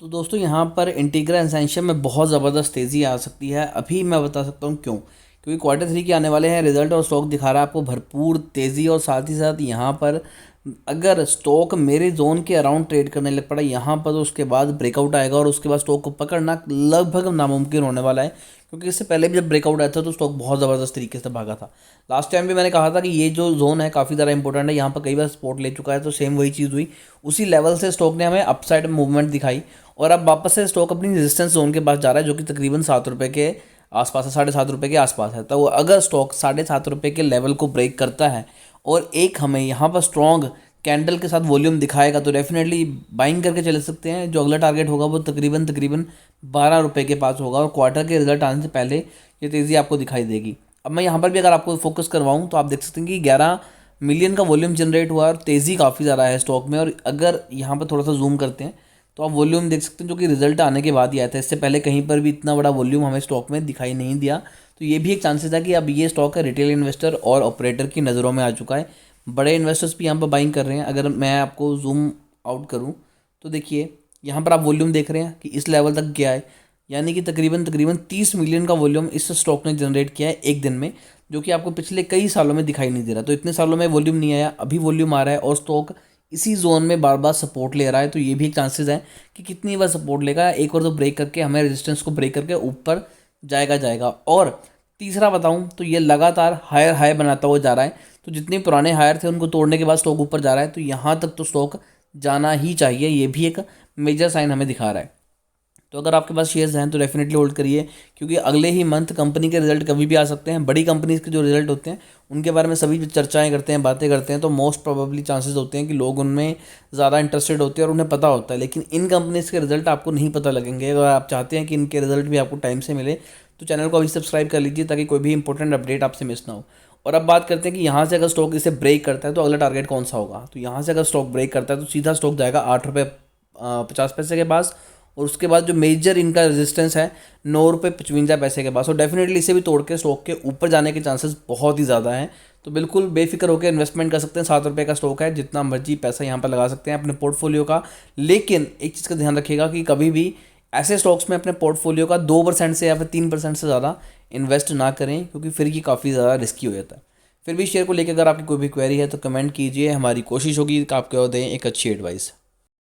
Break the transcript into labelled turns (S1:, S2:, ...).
S1: तो दोस्तों यहाँ पर इंटीग्रा एसेंशियल में बहुत ज़बरदस्त तेज़ी आ सकती है। अभी मैं बता सकता हूँ क्यों, क्योंकि क्वार्टर 3 के आने वाले हैं रिजल्ट और स्टॉक दिखा रहा है आपको भरपूर तेज़ी। और साथ ही साथ यहाँ पर अगर स्टॉक मेरे जोन के अराउंड ट्रेड करने लग पड़ा यहाँ पर, तो उसके बाद ब्रेकआउट आएगा और उसके बाद स्टॉक को पकड़ना लगभग नामुमकिन होने वाला है। क्योंकि इससे पहले भी जब ब्रेकआउट आया था तो स्टॉक बहुत ज़बरदस्त तरीके से भागा था। लास्ट टाइम भी मैंने कहा था कि ये जो जोन है काफ़ी ज़्यादा इंपॉर्टेंट है, यहाँ पर कई बार सपोर्ट ले चुका है। तो सेम वही चीज़ हुई, उसी लेवल से स्टॉक ने हमें अपसाइड मूवमेंट दिखाई और अब वापस से स्टॉक अपनी रेजिस्टेंस जोन के पास जा रहा है, जो कि तकरीबन 7 रुपये के आसपास है, 7.5 रुपये के आसपास है। तो अगर स्टॉक 7.5 रुपये के लेवल को ब्रेक करता है और एक हमें यहाँ पर स्ट्रॉन्ग कैंडल के साथ वॉल्यूम दिखाएगा, तो डेफिनेटली बाइंग करके चले सकते हैं। जो अगला टारगेट होगा वो तकरीबन 12 रुपये के पास होगा और क्वार्टर के रिजल्ट आने से पहले ये तेज़ी आपको दिखाई देगी। अब मैं यहाँ पर भी अगर आपको फोकस करवाऊँ तो आप देख सकते हैं कि 11 मिलियन का वॉल्यूम जनरेट हुआ और तेज़ी काफ़ी ज़्यादा है स्टॉक में। और अगर यहाँ पर थोड़ा सा जूम करते हैं तो आप वॉल्यूम देख सकते हैं, जो कि रिजल्ट आने के बाद ही आया था। इससे पहले कहीं पर भी इतना बड़ा वॉल्यूम हमें स्टॉक में दिखाई नहीं दिया। तो ये भी एक चांसेस है कि अब ये स्टॉक है रिटेल इन्वेस्टर और ऑपरेटर की नज़रों में आ चुका है। बड़े इन्वेस्टर्स भी यहाँ पर बाइंग कर रहे हैं। अगर मैं आपको जूम आउट करूँ तो देखिए यहाँ पर आप वॉल्यूम देख रहे हैं कि इस लेवल तक गया है, यानी कि तकरीबन तकरीबन 30 मिलियन का वॉल्यूम इस स्टॉक ने जनरेट किया है एक दिन में, जो कि आपको पिछले कई सालों में दिखाई नहीं दे रहा। तो इतने सालों में वॉल्यूम नहीं आया, अभी वॉल्यूम आ रहा है और स्टॉक इसी जोन में बार बार सपोर्ट ले रहा है। तो ये भी एक चांसेस है कि कितनी बार सपोर्ट लेगा, एक और तो ब्रेक करके हमें रेजिस्टेंस को ब्रेक करके ऊपर जाएगा। और तीसरा बताऊं तो ये लगातार हायर हाई बनाता हुआ जा रहा है। तो जितने पुराने हायर थे उनको तोड़ने के बाद स्टॉक ऊपर जा रहा है, तो यहाँ तक तो स्टॉक जाना ही चाहिए। ये भी एक मेजर साइन हमें दिखा रहा है। तो अगर आपके पास शेयर्स हैं तो डेफिनेटली होल्ड करिए, क्योंकि अगले ही मंथ कंपनी के रिजल्ट कभी भी आ सकते हैं। बड़ी कंपनीज के जो रिजल्ट होते हैं उनके बारे में सभी चर्चाएं करते हैं, बातें करते हैं, तो मोस्ट प्रोबेबली चांसेस होते हैं कि लोग उनमें ज़्यादा इंटरेस्टेड होते हैं और उन्हें पता होता है। लेकिन इन कंपनीज़ के रिजल्ट आपको नहीं पता लगेंगे। अगर आप चाहते हैं कि इनके रिजल्ट भी आपको टाइम से मिले तो चैनल को अभी सब्सक्राइब कर लीजिए, ताकि कोई भी इंपॉर्टेंट अपडेट आपसे मिस ना हो। और अब बात करते हैं कि यहाँ से अगर स्टॉक इसे ब्रेक करता है तो अगला टारगेट कौन सा होगा। तो यहाँ से अगर स्टॉक ब्रेक करता है तो सीधा स्टॉक जाएगा 8 रुपये 50 पैसे के पास, और उसके बाद जो मेजर इनका रेजिस्टेंस है 9 रुपये 55 पैसे के पास। और डेफिनेटली इसे भी तोड़ के स्टॉक के ऊपर जाने के चांसेस बहुत ही ज़्यादा हैं। तो बिल्कुल बेफिक्र होकर इन्वेस्टमेंट कर सकते हैं। 7 रुपये का स्टॉक है, जितना मर्जी पैसा यहाँ पर लगा सकते हैं अपने पोर्टफोलियो का। लेकिन एक चीज़ का ध्यान रखिएगा कि कभी भी ऐसे स्टॉक्स में अपने पोर्टफोलियो का 2% से या फिर 3% से ज़्यादा इन्वेस्ट ना करें, क्योंकि फिर ये काफ़ी ज़्यादा रिस्की हो जाता है। फिर भी शेयर को लेकर अगर आपकी कोई भी क्वेरी है तो कमेंट कीजिए, हमारी कोशिश होगी कि आपको दें एक अच्छी एडवाइस।